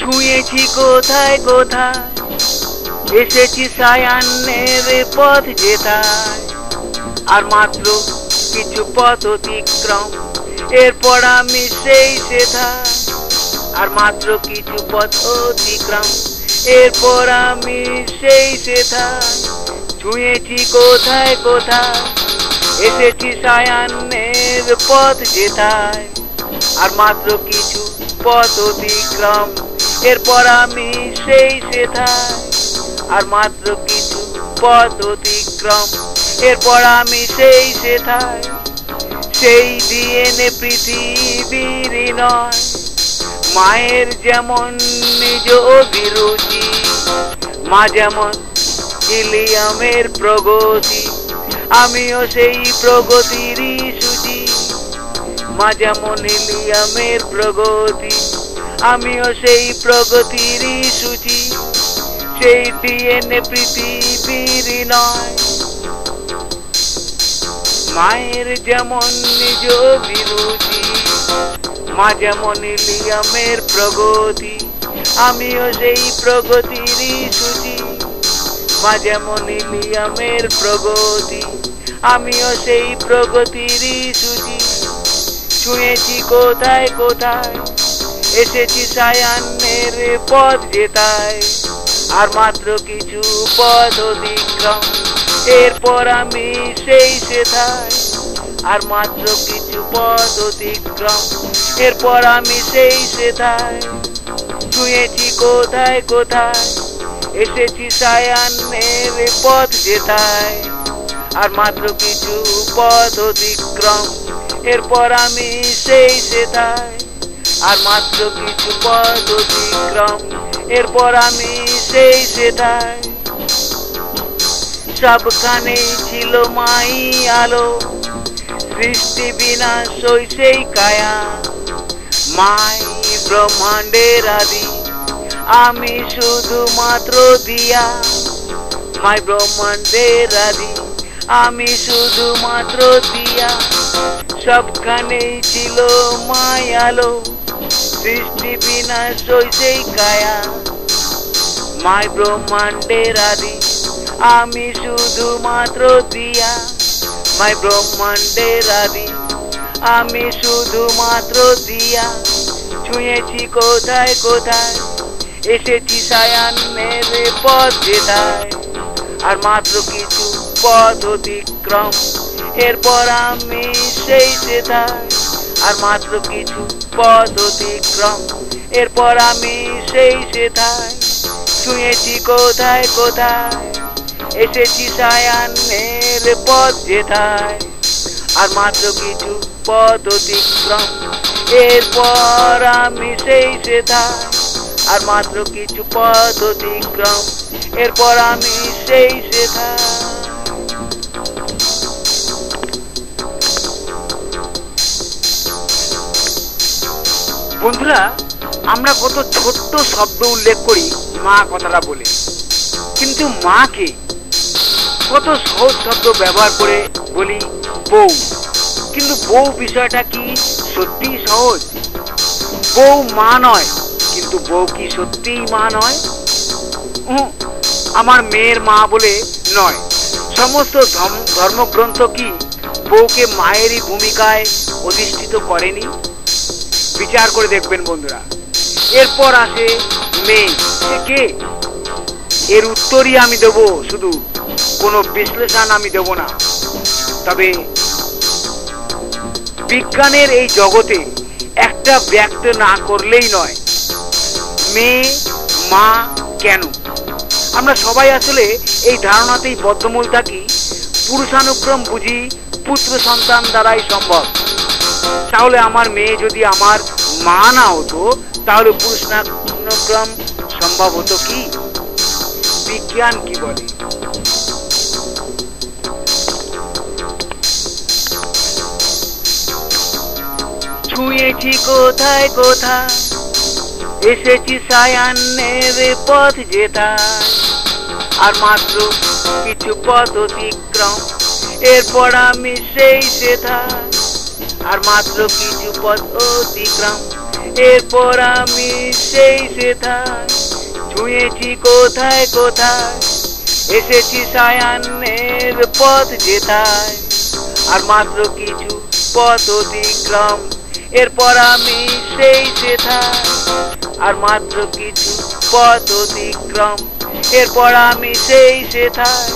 ছুঁয়েছি কোথায় কোথায়, এসেছি সায়ান্নের পথ যেথায়, আর মাত্র কিছু পথ অতিক্রম, এরপর আমি সেই সেথায়। আর মাত্র কিছু পথ অতিক্রম, এরপর আমি সেই সেথায়। ছুঁয়েছি কোথায় কোথায়, এসেছি সায়ান্নের পথ যেথায়, আর মাত্র কিছু পথ অতিক্রম, এরপর আমি সেই সেথায়। আর মাত্র কিছু পথ অতিক্রম, এরপর আমি সেই সেথায়। সেই ডিএনএ পৃথিবীর নয়, মায়ের যেমন নিজ অভিরুচি, মা যেমন হিলিয়ামের প্রগতি, আমিও সেই প্রগতিরই সূচি। মা যেমন হিলিয়ামের প্রগতি, আমিও সেই প্রগতিরই সূচি। সেই ডিএনএ পৃথিবীর নয়, মায়ের যেমন নিজ অভিরুচি, মা যেমন হিলিয়ামের প্রগতি, আমিও সেই প্রগতিরই সূচি। মা যেমন হিলিয়ামের প্রগতি, আমিও সেই প্রগতিরই সূচি। ছুঁয়েছি কোথায় কোথায়, এসেছি সায়ান্নের পথ যেথায়, আর মাত্র কিছু পথ অতিক্রম, এরপর আমি সেই সেথায়। আর মাত্র কিছু পথ অতিক্রম, এরপর আমি সেই সেথায়। ছুঁয়েছি কোথায় কোথায়, এসেছি সায়ান্নের পথ যেথায়, আর মাত্র কিছু পথ অতিক্রম, এরপর আমি সেই সেথায়। আর মাত্র কিছু পথ অতিক্রম, এরপর আমি সেই সেথায়। সবখানেই ছিল মাই আলো, সৃষ্টি বিনাশই সেই কায়া। মাই ব্রহ্মাণ্ডের আদি, আমি শুধুমাত্র দিয়া। মাই ব্রহ্মাণ্ডের আদি, আমি শুধুমাত্র দিয়া। সবখানেই ছিল মাই আলো, সৃষ্টি বিনাশই সেই কায়া। মাই ব্রহ্মাণ্ডের আদি, আমি শুধুমাত্র দিয়া। মাই ব্রহ্মাণ্ডের আদি, আমি শুধুমাত্র দিয়া। ছুঁয়েছি কোথায় কোথায়, এসেছি সায়ান্নের পথ যেথায়, আর মাত্র কিছু পথ অতিক্রম, এরপর আমি সেই সেথায়। আর মাত্র কিছু পথ অতিক্রম, এরপর আমি সেই সেথায়। ছুঁয়েছি কোথায় কোথায়, এসেছি সায়ান্নের পথ যেথায়, আর মাত্র কিছু পথ অতিক্রম, এরপর আমি সেই সেথায়। আর মাত্র কিছু পথ অতিক্রম, এরপর আমি সেই সেথায়। বন্ধুরা, আমরা কত ছোট্ট শব্দ উল্লেখ করি মা কথাটা বলে, কিন্তু মাকে কত সহজ শব্দ ব্যবহার করে বলি বউ। কিন্তু বউ বিষয়টা কি সত্যি সহজ? বউ মা নয়, কিন্তু বউ কি সত্যিই মা নয়? আমার মেয়ের মা বলে নয়। সমস্ত ধর্মগ্রন্থ কি বউকে মায়েরই ভূমিকায় অধিষ্ঠিত করেনি? বিচার করে দেখবেন বন্ধুরা। এরপর আসে মেয়ে, সে কে? এর উত্তরই আমি দেব, শুধু কোনো বিশ্লেষণ আমি দেব না। তবে বিজ্ঞানের এই জগতে একটা ব্যক্ত না করলেই নয়, মেয়ে মা কেন? আমরা সবাই আসলে এই ধারণাতেই বদ্ধমূল থাকি, পুরুষানুক্রম বুঝি পুত্র সন্তান দ্বারাই সম্ভব। তাহলে আমার মেয়ে যদি আমার মা না হতো, তাহলে পুরুষানুক্রম সম্ভব হতো কি? বিজ্ঞান কি বলে? ছুঁয়েছি কোথায় কোথায়, এসেছি সায়ান্নের পথ যেথায়, আর মাত্র কিছু পথ অতিক্রম, এরপর আমি সেই সেথায়। আর মাত্র কিছু পথ অতিক্রম, এরপর আমি সেই সেথায় ছুঁয়েছি কোথায় কোথায়, এসেছি সায়ান্নের পথ যেথায়, আর মাত্র কিছু পথ অতিক্রম। এরপর আমি সেই সেথায়, আর মাত্র কিছু পথ অতিক্রম। এরপর আমি সেই সেথায়,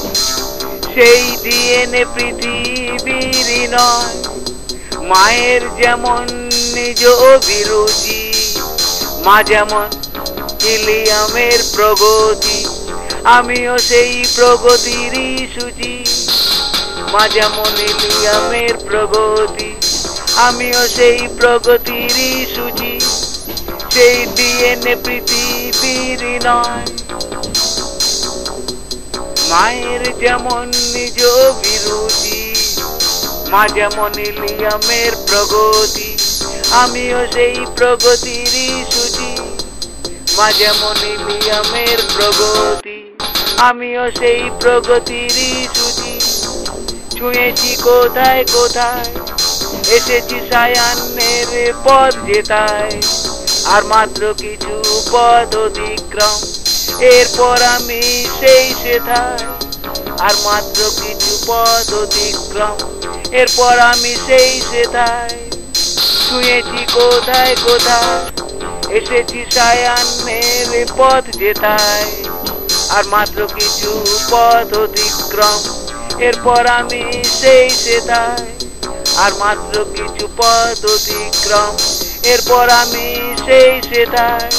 সেই ডিএনএ পৃথিবীর নয়। মায়ের যেমন নিজ অভিরুচি, মা যেমন হিলিয়ামের প্রগতি, আমিও সেই প্রগতিরই সূচি। মা যেমন হিলিয়ামের প্রগতি, আমিও সেই প্রগতিরই সূচি। সেই ডিএনএ পৃথিবীর নয়। মায়ের যেমন নিজ অভিরুচি, মা যেমন হিলিয়ামের প্রগতি, আমিও সেই প্রগতিরই সূচি। মা যেমন হিলিয়ামের প্রগতি, আমিও সেই প্রগতিরই সূচি। ছুঁয়েছি কোথায় কোথায়, এসেছি সায়ান্নের পথ যেথায়, আর মাত্র কিছু পথ অতিক্রম। এরপর আমি সেই সেথায়, আর মাত্র কিছু পথ অতিক্রম। এরপর আমি সেই সেথায়, ছুঁয়েছি কোথায় কোথায়, এসেছি সায়ান্নের পথ যেথায়, আর মাত্র কিছু পথ অতিক্রম। এরপর আমি সেই সেথায়, আর মাত্র কিছু পথ অতিক্রম। এরপর আমি সেই সেথায়।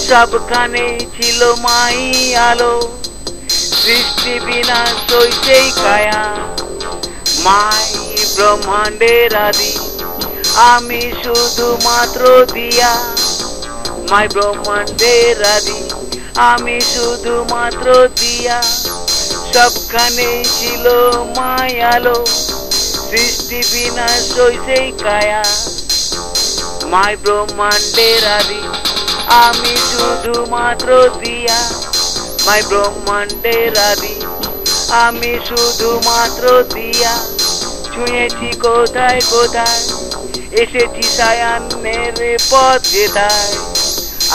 সবখানেই ছিল মাই আলো, সৃষ্টি বিনাশ সেই কায়া। মাই ব্রহ্মাণ্ডের আদি, আমি শুধুমাত্র দিয়া। মাই ব্রহ্মাণ্ডের আদি, আমি শুধুমাত্র দিয়া। সবখানেই ছিল মাই আলো, সৃষ্টি বিনাশ সেই কায়া। মাই ব্রহ্মাণ্ডের আদি, আমি শুধুমাত্র দিয়া। মাই ব্রহ্মাণ্ডের আদি, আমি শুধুমাত্র দিয়া। ছুঁয়েছি কোথায় কোথায়, এসেছি সায়ান্নের পথ যেথায়,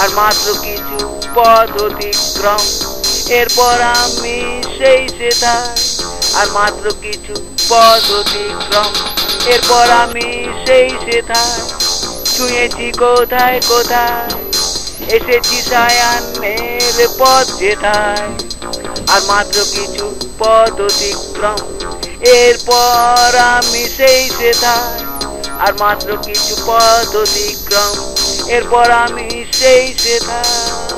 আর মাত্র কিছু পথ অতিক্রম। এরপর আমি সেই সেথায়, আর মাত্র কিছু পথ অতিক্রম। এরপর আমি সেই সেথায়। ছুঁয়েছি কোথায় কোথায়, এসেছি সায়ান্নের পথ যেথায়, আর মাত্র কিছু পথ অতিক্রম। এরপর আমি সেই সেথায়, আর মাত্র কিছু পথ অতিক্রম। এরপর আমি সেই সেথায়।